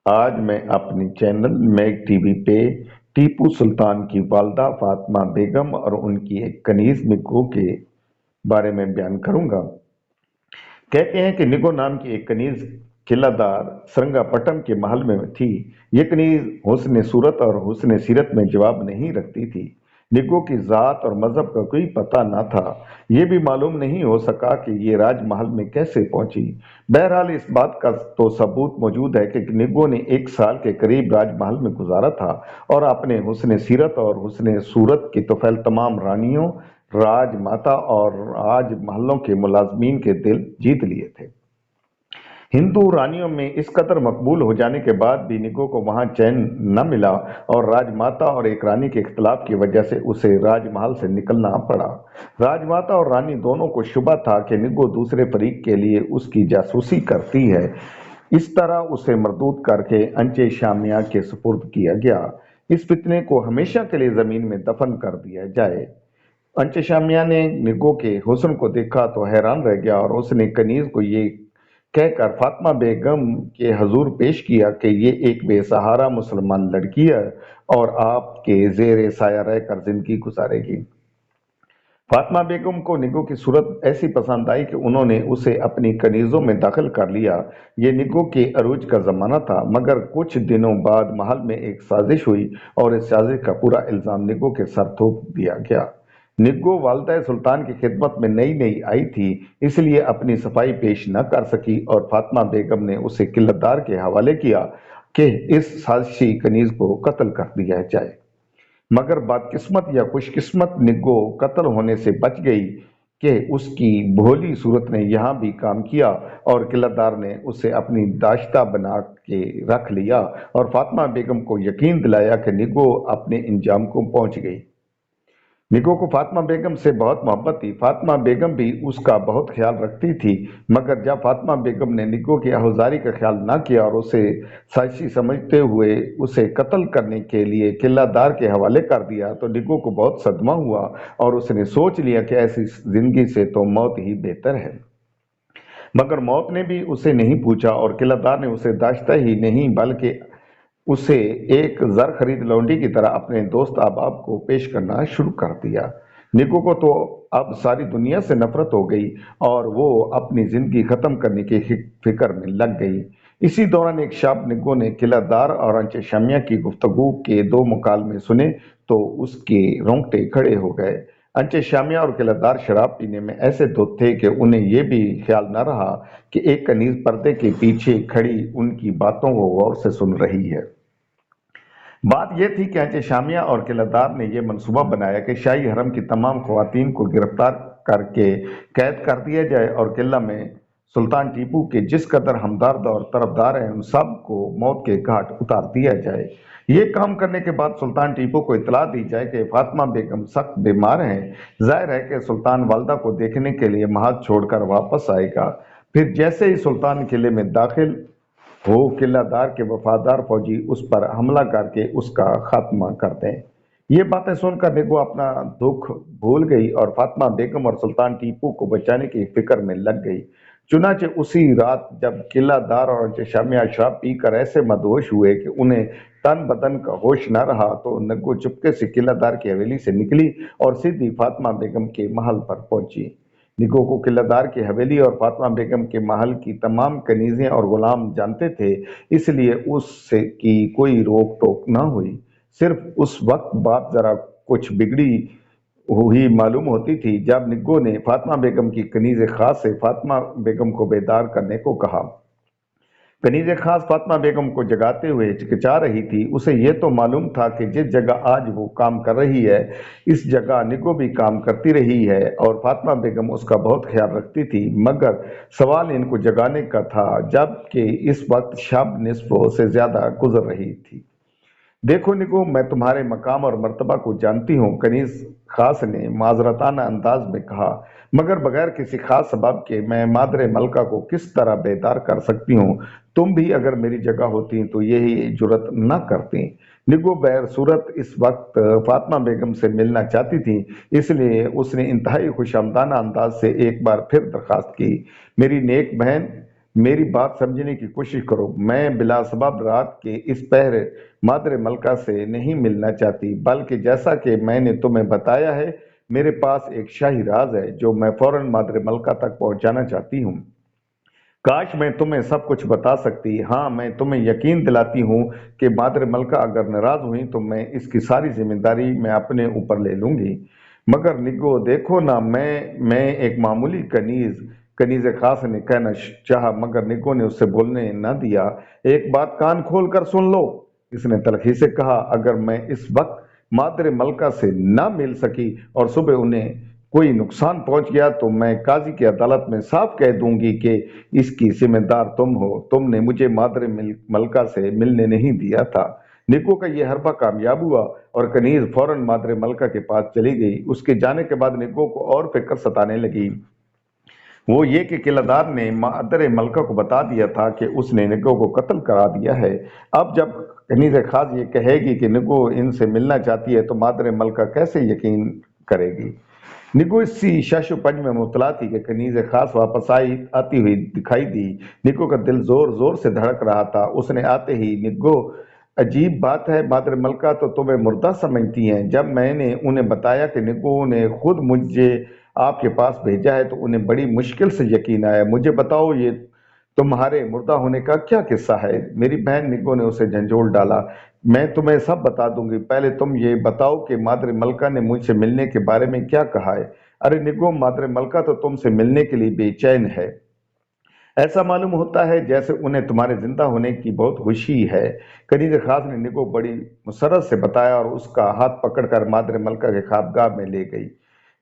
آج میں اپنی چینل میگ ٹی وی پہ ٹیپو سلطان کی والدہ فاطمہ بیگم اور ان کی ایک کنیز نگو کے بارے میں بیان کروں گا۔ کہتے ہیں کہ نگو نام کی ایک کنیز قلعہ دار سرنگا پٹم کے محل میں تھی۔ یہ کنیز حسن صورت اور حسن سیرت میں جواب نہیں رکھتی تھی۔ نگو کی ذات اور مذہب کا کوئی پتہ نہ تھا۔ یہ بھی معلوم نہیں ہو سکا کہ یہ راج محل میں کیسے پہنچی۔ بہرحال اس بات کا تو ثبوت موجود ہے کہ نگو نے 1 سال کے قریب راج محل میں گزارا تھا اور اپنے حسن سیرت اور حسن صورت کے طفیل تمام رانیوں، راج ماتا اور راج محلوں کے ملازمین کے دل جیت لیے تھے۔ ہندو رانیوں میں اس قدر مقبول ہو جانے کے بعد بھی نگو کو وہاں چین نہ ملا اور راج ماتا اور ایک رانی کے اختلاف کی وجہ سے اسے راج محل سے نکلنا پڑا۔ راج ماتا اور رانی دونوں کو شبہ تھا کہ نگو دوسرے فریق کے لیے اس کی جاسوسی کرتی ہے۔ اس طرح اسے مردود کر کے انچے شامیہ کے سپرد کیا گیا۔ اس فتنے کو ہمیشہ کے لیے زمین میں دفن کر دیا جائے۔ انچے شامیہ نے نگو کے حسن کو دیکھا تو حیران رہ گیا اور اس نے کنیز کو یہ کہہ کر فاطمہ بیگم کے حضور پیش کیا کہ یہ ایک بے سہارا مسلمان لڑکی ہے اور آپ کے زیر سایہ رہ کر زندگی گزارے گی۔ فاطمہ بیگم کو نگو کی صورت ایسی پسند آئی کہ انہوں نے اسے اپنی کنیزوں میں داخل کر لیا۔ یہ نگو کے عروج کا زمانہ تھا، مگر کچھ دنوں بعد محل میں ایک سازش ہوئی اور اس سازش کا پورا الزام نگو کے سر تھوپ دیا گیا۔ نگو والدہ سلطان کی خدمت میں نئی آئی تھی، اس لیے اپنی صفائی پیش نہ کر سکی اور فاطمہ بیگم نے اسے قلعہ دار کے حوالے کیا کہ اس سازشی کنیز کو قتل کر دیا جائے۔ مگر بدقسمت یا خوش قسمت نگو قتل ہونے سے بچ گئی کہ اس کی بھولی صورت نے یہاں بھی کام کیا اور قلعہ دار نے اسے اپنی داشتہ بنا کے رکھ لیا اور فاطمہ بیگم کو یقین دلایا کہ نگو اپنے انجام کو پہنچ گئی۔ نگو کو فاطمہ بیگم سے بہت محبت تھی۔ فاطمہ بیگم بھی اس کا بہت خیال رکھتی تھی، مگر جب فاطمہ بیگم نے نگو کی آہوزاری کا خیال نہ کیا اور اسے سازشی سمجھتے ہوئے اسے قتل کرنے کے لیے قلعہ دار کے حوالے کر دیا تو نگو کو بہت صدمہ ہوا اور اس نے سوچ لیا کہ ایسی زندگی سے تو موت ہی بہتر ہے۔ مگر موت نے بھی اسے نہیں پوچھا اور قلعہ دار نے اسے داشتہ ہی نہیں بلکہ اسے ایک زر خرید لونڈی کی طرح اپنے دوست احباب کو پیش کرنا شروع کر دیا۔ نگو کو تو اب ساری دنیا سے نفرت ہو گئی اور وہ اپنی زندگی ختم کرنے کی فکر میں لگ گئی۔ اسی دوران ایک شب نگو نے قلعہ دار اور انچے شامیہ کی گفتگو کے 2 مکالمے سنے تو اس کے رونگٹے کھڑے ہو گئے۔ انچے شامیہ اور قلعہ دار شراب پینے میں ایسے دھت تھے کہ انہیں یہ بھی خیال نہ رہا کہ ایک کنیز پردے کے پیچھے کھڑی ان کی باتوں کو غور سے سن رہی ہے۔ بات یہ تھی کہ انچے شامیہ اور قلعہ دار نے یہ منصوبہ بنایا کہ شاہی حرم کی تمام خواتین کو گرفتار کر کے قید کر دیا جائے اور قلعہ میں سلطان ٹیپو کے جس قدر ہمدرد اور طرفدار ہیں ان سب کو موت کے گھاٹ اتار دیا جائے۔ یہ کام کرنے کے بعد سلطان ٹیپو کو اطلاع دی جائے کہ فاطمہ بیگم سخت بیمار ہیں۔ ظاہر ہے کہ سلطان والدہ کو دیکھنے کے لیے محل چھوڑ کر واپس آئے گا۔ پھر جیسے ہی سلطان قلعے میں داخل ہو قلعہ دار کے وفادار فوجی اس پر حملہ کر کے اس کا خاتمہ کر دیں۔ یہ باتیں سن کر نگو اپنا دکھ بھول گئی اور فاطمہ بیگم اور سلطان ٹیپو کو بچانے کی فکر میں لگ گئی۔ چنانچہ اسی رات جب قلعہ دار اور انچے شامیہ شراب پی کر ایسے مدہوش ہوئے کہ انہیں تن بدن کا ہوش نہ رہا تو نگو چپکے سے قلعہ دار کی حویلی سے نکلی اور سیدھی فاطمہ بیگم کے محل پر پہنچی۔ نگو کو قلعہ دار کی حویلی اور فاطمہ بیگم کے محل کی تمام کنیزیں اور غلام جانتے تھے، اس لیے اس کی کوئی روک ٹوک نہ ہوئی۔ صرف اس وقت بات ذرا کچھ بگڑی ہوئی معلوم ہوتی تھی جب نگو نے فاطمہ بیگم کی کنیز خاص سے فاطمہ بیگم کو بیدار کرنے کو کہا۔ کنیز خاص فاطمہ بیگم کو جگاتے ہوئے ہچکچا رہی تھی۔ اسے یہ تو معلوم تھا کہ جس جگہ آج وہ کام کر رہی ہے اس جگہ نگو بھی کام کرتی رہی ہے اور فاطمہ بیگم اس کا بہت خیال رکھتی تھی، مگر سوال ان کو جگانے کا تھا جبکہ اس وقت شب نصف سے زیادہ گزر رہی تھی۔ دیکھو نگو، میں تمہارے مقام اور مرتبہ کو جانتی ہوں، کنیز خاص نے معذرتانہ انداز میں کہا، مگر بغیر کسی خاص سبب کے میں مادر ملکہ کو کس طرح بیدار کر سکتی ہوں؟ تم بھی اگر میری جگہ ہوتی تو یہی جرات نہ کرتی۔ نگو بہر صورت اس وقت فاطمہ بیگم سے ملنا چاہتی تھی، اس لیے اس نے انتہائی خوش آمدانہ انداز سے ایک بار پھر درخواست کی، میری نیک بہن، मेरी बात समझने की कोशिश करो। मैं बिला सबब रात के इस पहर मादरे मलका से नहीं मिलना चाहती, बल्कि जैसा कि मैंने तुम्हें बताया है, मेरे पास एक शाही राज है जो मैं फौरन मादरे मलका तक पहुंचाना चाहती हूँ। काश मैं तुम्हें सब कुछ बता सकती। हाँ, मैं तुम्हें यकीन दिलाती हूँ कि मादरे मलका अगर नाराज हुई तो मैं इसकी सारी जिम्मेदारी मैं अपने ऊपर ले लूंगी। मगर निगो देखो ना, मैं एक मामूली कनीज खास ने कहना चाहा, मगर निगो ने उससे बोलने न दिया। एक बात कान खोल कर सुन लो, इसने तलखी से कहा। अगर मैं इस वक्त मादरे मलका से न मिल सकी और सुबह उन्हें कोई नुकसान पहुंच गया तो मैं काजी की अदालत में साफ कह दूंगी कि इसकी जिम्मेदार तुम हो। तुमने मुझे मादरे मलका से मिलने नहीं दिया था। निको का यह हरबा कामयाब हुआ और कनीज फौरन मादरे मलका के पास चली गई। उसके जाने के बाद निको को और फिक्र सताने लगी। वो ये कि किलादार ने मादरे मलका को बता दिया था कि उसने निको को कत्ल करा दिया है। अब जब कनीज खास ये कहेगी कि निको इनसे मिलना चाहती है तो मादरे मलका कैसे यकीन करेगी। निको इसी शशोपंज में मुबतला थी कि कनीज खास वापस आती हुई दिखाई दी। निको का दिल जोर जोर से धड़क रहा था। उसने आते ही, निको अजीब बात है, मादरे मलका तो तुम्हें मुर्दा समझती हैं। जब मैंने उन्हें बताया कि निको ने खुद मुझे आपके पास भेजा है तो उन्हें बड़ी मुश्किल से यकीन आया। मुझे बताओ, ये तुम्हारे मुर्दा होने का क्या किस्सा है? मेरी बहन निको ने उसे झंझोड़ डाला। मैं तुम्हें सब बता दूंगी, पहले तुम ये बताओ कि मादरे मलका ने मुझसे मिलने के बारे में क्या कहा है। अरे निको, मादरे मलका तो तुमसे मिलने के लिए बेचैन है। ऐसा मालूम होता है जैसे उन्हें तुम्हारे जिंदा होने की बहुत खुशी है। कनीज खास ने निको बड़ी मुसरत से बताया और उसका हाथ पकड़कर मादरे मलका के ख्वाबगाह में ले गई।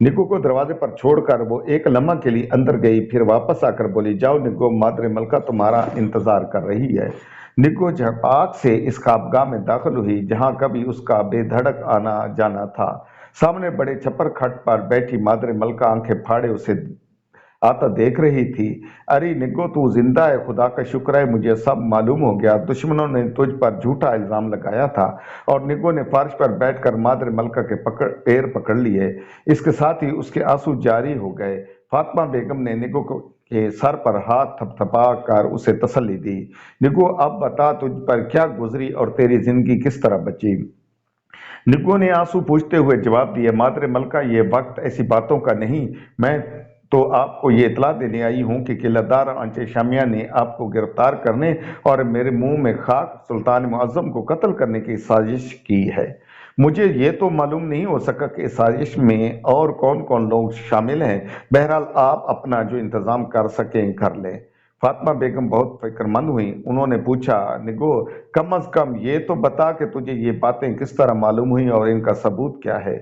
निको को दरवाजे पर छोड़कर वो एक लम्हा के लिए अंदर गई, फिर वापस आकर बोली, जाओ निको, मादरे मलका तुम्हारा इंतजार कर रही है। निको झपाक से इस ख्वाबगाह में दाखिल हुई जहां कभी उसका बेधड़क आना जाना था। सामने बड़े छप्पर खट पर बैठी मादरे मलका आंखें फाड़े उसे आता देख रही थी। अरे निगो, तू जिंदा है, खुदा का शुक्र है, मुझे सब मालूम हो गया। दुश्मनों ने तुझ पर झूठा इल्जाम लगाया था। और निगो ने फर्श पर बैठकर मादरे मलका के पैर पकड़ लिए। इसके साथ ही उसके आंसू जारी हो गए। फातिमा बेगम ने निगो के सर पर हाथ थपथपा कर उसे तसल्ली दी। निगो, अब बता, तुझ पर क्या गुजरी और तेरी जिंदगी किस तरह बची? निगो ने आंसू पूछते हुए जवाब दिया, मादरे मलका, ये वक्त ऐसी बातों का नहीं। मैं तो आपको ये इतला देने आई हूँ कि किलादार आंचे शामिया ने आपको गिरफ्तार करने और मेरे मुंह में खाक सुल्तान मुअज्जम को कत्ल करने की साजिश की है। मुझे ये तो मालूम नहीं हो सका कि इस साजिश में और कौन कौन लोग शामिल हैं। बहरहाल आप अपना जो इंतजाम कर सकें कर लें। फातिमा बेगम बहुत फिक्रमंद हुई। उन्होंने पूछा, निगो, कम अज कम ये तो बता कि तुझे ये बातें किस तरह मालूम हुई और इनका सबूत क्या है?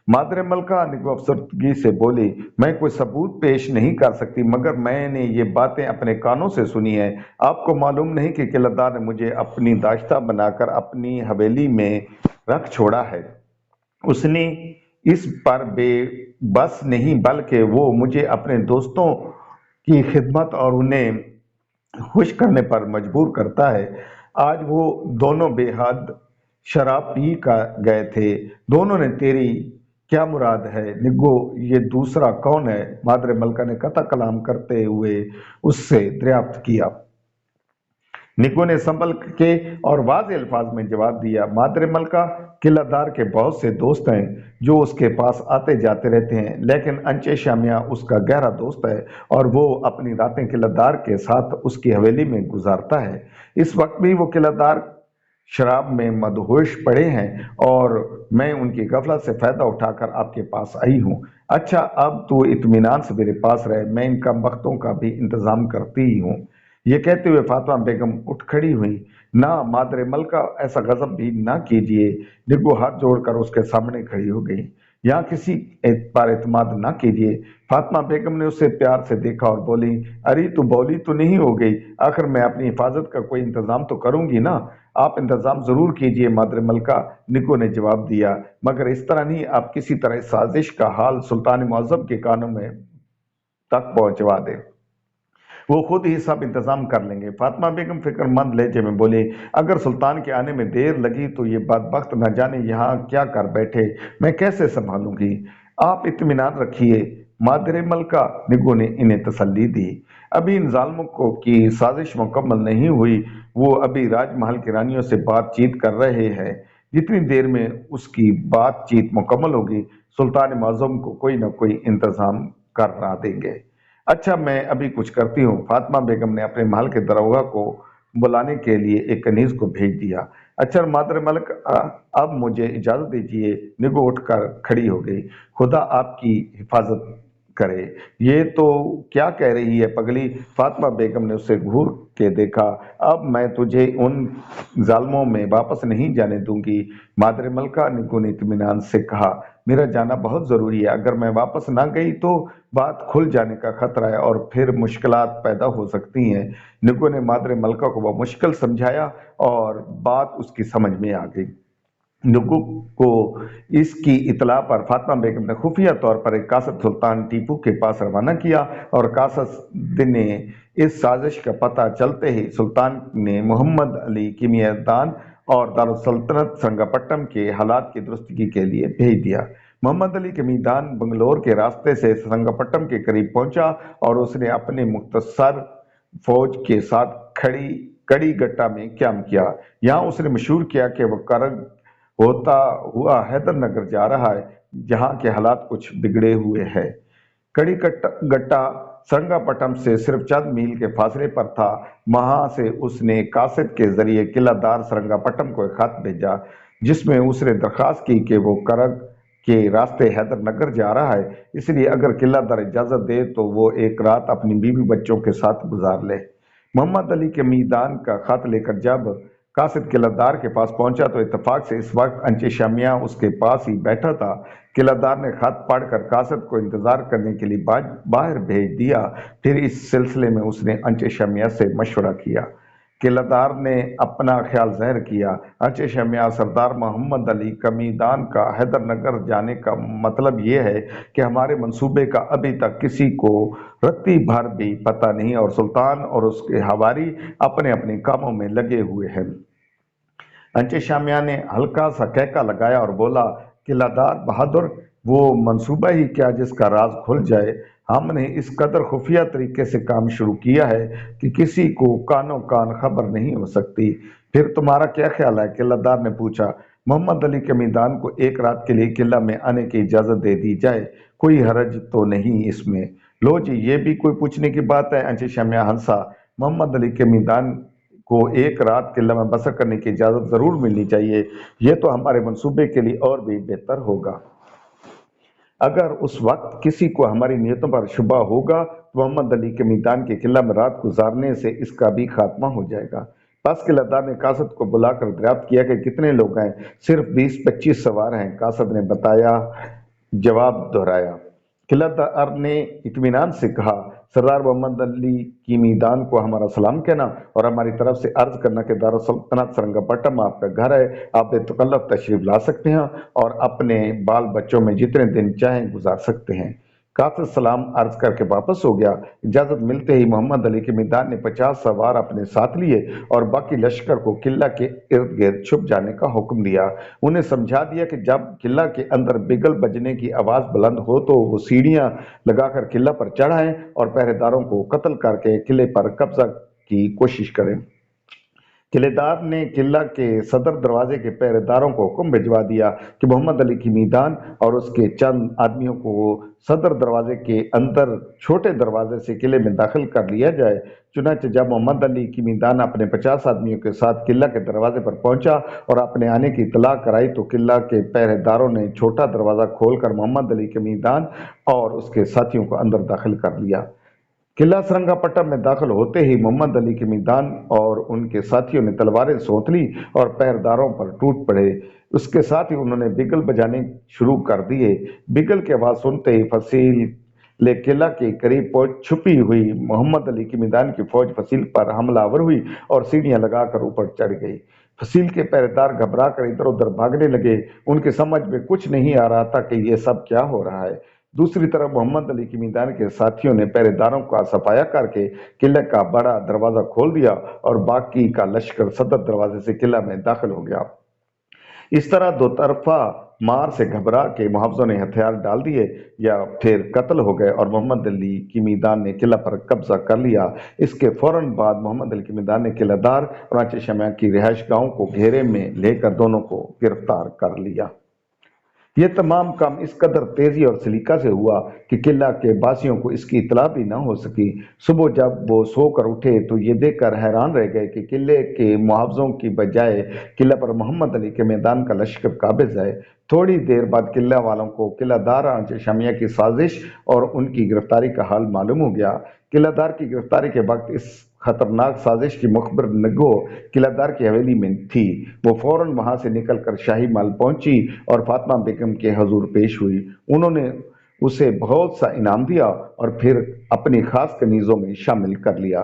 मादरे मलका निगो अफसरदगी से बोली, मैं कोई सबूत पेश नहीं कर सकती, मगर मैंने ये बातें अपने कानों से सुनी है। आपको मालूम नहीं कि किलादार ने मुझे अपनी दाश्ता बनाकर अपनी हवेली में रख छोड़ा है। उसने इस पर बेबस नहीं, बल्कि वो मुझे अपने दोस्तों की खिदमत और उन्हें खुश करने पर मजबूर करता है। आज वो दोनों बेहद शराब पी कर गए थे। दोनों ने तेरी क्या मुराद है? निगो, ये दूसरा कौन है? मादरे मलका ने कता कलाम करते हुए उससे दरियाफ्त किया। निको ने संभल के और वाज़ेह अल्फाज में जवाब दिया, मादरे मलका, किलादार के बहुत से दोस्त हैं जो उसके पास आते जाते रहते हैं, लेकिन अंचे शामिया उसका गहरा दोस्त है और वो अपनी रातें किलादार के साथ उसकी हवेली में गुजारता है। इस वक्त भी वो किलादार शराब में मदहोश पड़े हैं और मैं उनकी गफलत से फायदा उठाकर आपके पास आई हूँ। अच्छा, अब तू इत्मीनान से मेरे पास रहे, मैं इन कम वक्तों का भी इंतजाम करती ही हूँ। ये कहते हुए फातिमा बेगम उठ खड़ी हुई। ना मादरे मलका, ऐसा गजब भी ना कीजिए। निगो हाथ जोड़कर उसके सामने खड़ी हो गई। यहाँ किसी पर एतमाद ना कीजिए। फातिमा बेगम ने उसे प्यार से देखा और बोली, अरे तू बौली तो नहीं हो गई? आखिर मैं अपनी हिफाजत का कोई इंतजाम तो करूंगी ना। आप इंतजाम जरूर कीजिए मादरे मलका, निको ने जवाब दिया, मगर इस तरह नहीं। आप किसी तरह इस साजिश का हाल सुल्तान मुअज्जम के कानों में तक पहुंचवा दे, वो खुद ही सब इंतजाम कर लेंगे। फातिमा बेगम फिक्रमंद लहजे में बोली, अगर सुल्तान के आने में देर लगी तो ये बदबख्त न जाने यहाँ क्या कर बैठे, मैं कैसे संभालूंगी। आप इत्मीनान रखिए, मादरे मल्का निगो ने इन्हें तसल्ली दी। अभी इन जालिमों को की साजिश मुकम्मल नहीं हुई, वो अभी राजमहल की रानियों से बातचीत कर रहे हैं। जितनी देर में उसकी बातचीत मुकम्मल होगी, सुल्तान माज़ूम को कोई ना कोई इंतजाम करवा देंगे। अच्छा, मैं अभी कुछ करती हूँ। फातिमा बेगम ने अपने महल के दरोगा को बुलाने के लिए एक कनीज को भेज दिया। अच्छा मादर मलिक, अब मुझे इजाजत दीजिए। निगो उठकर खड़ी हो गई। खुदा आपकी हिफाजत करे। ये तो क्या कह रही है पगली? फातिमा बेगम ने उसे घूर के देखा। अब मैं तुझे उन जालिमों में वापस नहीं जाने दूंगी। मादर मलका निगो ने इत्मीनान से कहा, मेरा जाना बहुत जरूरी है। अगर मैं वापस ना गई तो बात खुल जाने का खतरा है और फिर मुश्किलात पैदा हो सकती हैं। निगो ने मादर मलका को वह मुश्किल समझाया और बात उसकी समझ में आ गई। निगो को इसकी इतला पर फातिमा बेगम ने खुफिया तौर पर एक कासद सुल्तान टीपू के पास रवाना किया और कासद ने इस साजिश का पता चलते ही सुल्तान ने मोहम्मद अली कीमियादान और दारुसल्तनत श्रंगापट्टम के हालात की दुरुस्ती के लिए भेज दिया। मोहम्मद अली कीमियादान बंगलोर के रास्ते से श्रंगापट्टम के करीब पहुंचा और उसने अपने मुख्तसर फौज के साथ कड़ी गट्टा में क्याम किया। यहाँ उसने मशहूर किया कि वह करग होता हुआ हैदरनगर जा रहा है, जहाँ के हालात कुछ बिगड़े हुए हैं। कड़ी गट्टा श्रंगापट्टम से सिर्फ चंद मील के फासले पर था। वहां से उसने कासिद के जरिए किलादार श्रंगापट्टम को एक खत भेजा, जिसमें उसने दरखास्त की कि वो करग के रास्ते हैदरनगर जा रहा है, इसलिए अगर किलादार इजाजत दे तो वो एक रात अपनी बीवी बच्चों के साथ गुजार ले। मोहम्मद अली के मीदान का खत लेकर जब कासिद किलादार के पास पहुंचा तो इत्तेफाक से इस वक्त अंचे शामिया उसके पास ही बैठा था। किलादार ने खत पढ़कर कासिद को इंतजार करने के लिए बाहर भेज दिया। फिर इस सिलसिले में उसने अंचे शामिया से मशवरा किया। किलादार ने अपना ख्याल ज़ाहिर किया। अंचे शामिया, सरदार मोहम्मद अली कीमियादान का हैदरनगर जाने का मतलब ये है कि हमारे मंसूबे का अभी तक किसी को रत्ती भर भी पता नहीं और सुल्तान और उसके हवारी अपने अपने कामों में लगे हुए हैं। अंचे शामिया ने हल्का सा कहका लगाया और बोला, किलादार बहादुर, वो मंसूबा ही क्या जिसका राज खुल जाए। हमने इस कदर खुफिया तरीके से काम शुरू किया है कि किसी को कानो कान खबर नहीं हो सकती। फिर तुम्हारा क्या ख्याल है? किलादार ने पूछा। मोहम्मद अली कीमियादान को एक रात के लिए किला में आने की इजाजत दे दी जाए, कोई हरज तो नहीं इसमें। लो जी, ये भी कोई पूछने की बात है? अंचे शामिया हंसा। मोहम्मद अली कीमियादान को एक रात किला में बसर करने की इजाजत जरूर मिलनी चाहिए। यह तो हमारे मंसूबे के लिए और भी बेहतर होगा। अगर उस वक्त किसी को हमारी नीयतों पर शुबा होगा तो मोहम्मद अली कीमियादान के किला में रात गुजारने से इसका भी खात्मा हो जाएगा। बस किलादार ने कासद को बुलाकर दरियाफ्त किया कि कितने लोग हैं। सिर्फ 20-25 सवार हैं, कासद ने बताया। जवाब दोहराया। किलादार ने इत्मीनान से कहा, सरदार मोहम्मद अली कीमियादान को हमारा सलाम कहना और हमारी तरफ से अर्ज करना कि दारुसल्तनत श्रंगापट्टम आपका घर है। आप बेतकल्लफ तशरीफ ला सकते हैं और अपने बाल बच्चों में जितने दिन चाहें गुजार सकते हैं। कासिद सलाम अर्ज करके वापस हो गया। इजाजत मिलते ही मोहम्मद अली कीमियादान ने 50 सवार अपने साथ लिए और बाकी लश्कर को किला के इर्द गिर्द छुप जाने का हुक्म दिया। उन्हें समझा दिया कि जब किला के अंदर बिगल बजने की आवाज बुलंद हो तो वो सीढ़ियां लगाकर किला पर चढ़ाएं और पहरेदारों को कत्ल करके किले पर कब्जा की कोशिश करें। किलेदार ने किला के सदर दरवाजे के पहरेदारों को हुक्म भिजवा दिया कि मोहम्मद अली कीमियादान और उसके चंद आदमियों को सदर दरवाजे के अंदर छोटे दरवाजे से किले में दाखिल कर लिया जाए। चुनांचे जब मोहम्मद अली कीमियादान अपने 50 आदमियों के साथ किला के दरवाजे पर पहुंचा और अपने आने की इतला कराई तो किला के पहरेदारों ने छोटा दरवाजा खोलकर मोहम्मद अली कीमियादान और उसके साथियों को अंदर दाखिल कर लिया। किला श्रंगापट्टम में दाखिल होते ही मोहम्मद अली कीमियादान और उनके साथियों ने तलवारें सौंत ली और पहरेदारों पर टूट पड़े। उसके साथ ही उन्होंने बिगल बजाने शुरू कर दिए। बिगल की आवाज सुनते ही फसील ले किला के करीब छुपी हुई मोहम्मद अली कीमियादान की फौज फसील पर हमलावर हुई और सीढ़ियां लगाकर ऊपर चढ़ गई। फसील के पहरेदार घबरा कर इधर उधर भागने लगे। उनके समझ में कुछ नहीं आ रहा था कि यह सब क्या हो रहा है। दूसरी तरफ मोहम्मद अली कीमियादान के साथियों ने पहरेदारों का सफाया करके किले का बड़ा दरवाजा खोल दिया और बाकी का लश्कर सदर दरवाजे से किला में दाखिल हो गया। इस तरह दो तरफा مار سے گھبرا کے محافظوں نے ہتھیار ڈال دیے یا پھر قتل ہو گئے اور محمد علی کی میدان نے قلعہ پر قبضہ کر لیا۔ اس کے فوراً بعد محمد علی کی میدان نے قلعہ دار اور آنچ شمع کی رہائش گاہوں کو گھیرے میں لے کر دونوں کو گرفتار کر لیا۔ یہ تمام کام اس قدر تیزی اور سلیقہ سے ہوا کہ قلعہ کے باسیوں کو اس کی اطلاع بھی نہ ہو سکی۔ صبح جب وہ سو کر اٹھے تو یہ دیکھ کر حیران رہ گئے کہ قلعے کے محافظوں کی بجائے قلعہ پر محمد علی کے میدان کا لشکر قابض ہے۔ تھوڑی دیر بعد قلعہ والوں کو قلعہ دار آنچ شامیہ کی سازش اور ان کی گرفتاری کا حال معلوم ہو گیا۔ قلعہ دار کی گرفتاری کے وقت اس خطرناک سازش کی مخبر نگو قلعہ دار کی حویلی میں تھی۔ وہ فوراً وہاں سے نکل کر شاہی محل پہنچی اور فاطمہ بیگم کے حضور پیش ہوئی۔ انہوں نے اسے بہت سا انعام دیا اور پھر اپنی خاص کنیزوں میں شامل کر لیا۔